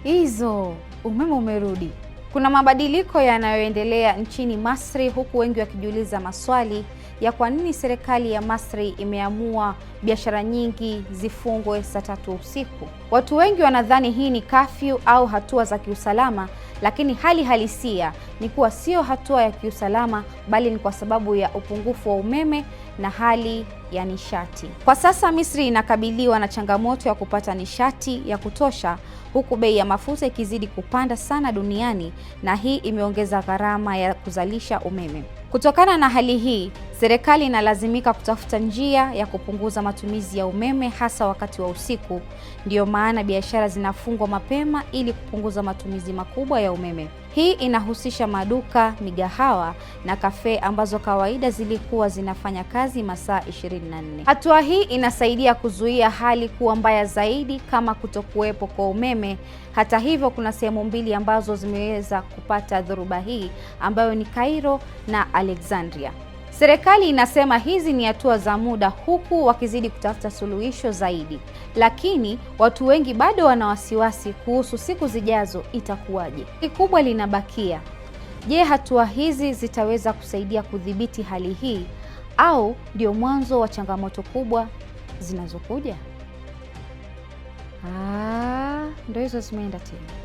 Hizo, umeme umerudi. Kuna mabadiliko yanayoendelea nchini Misri, huku wengi wakijiuliza maswali ya kwa nini serikali ya Misri imeamua biashara nyingi zifungwe saa 3 usiku. Watu wengi wanadhani hii ni kafyu au hatua za kiusalama, lakini hali halisia ni kuwa sio hatua ya kiusalama, bali ni kwa sababu ya upungufu wa umeme na hali ya nishati. Kwa sasa Misri inakabiliwa na changamoto ya kupata nishati ya kutosha, huku bei ya mafuta ikizidi kupanda sana duniani, na hii imeongeza gharama ya kuzalisha umeme. Kutokana na hali hii, serikali inalazimika kutafuta njia ya kupunguza matumizi ya umeme, hasa wakati wa usiku. Ndiyo maana biashara zinafungwa mapema ili kupunguza matumizi makubwa ya umeme. Hii inahusisha maduka, migahawa na kafe ambazo kawaida zilikuwa zinafanya kazi masaa 24. Hatua hii inasaidia kuzuia hali kuwa mbaya zaidi kama kutokuwepo kwa umeme. Hata hivyo, kuna sehemu mbili ambazo zimeweza kupata dhoruba hii, ambayo ni Cairo na Alexandria. Serikali inasema hizi ni hatua za muda, huku wakizidi kutafuta suluhisho zaidi. Lakini watu wengi bado wana wasiwasi kuhusu siku zijazo itakuwaje. Kikubwa linabakia, je, hatua hizi zitaweza kusaidia kudhibiti hali hii au ndio mwanzo wa changamoto kubwa zinazokuja? Ndio hizo zimeenda tena.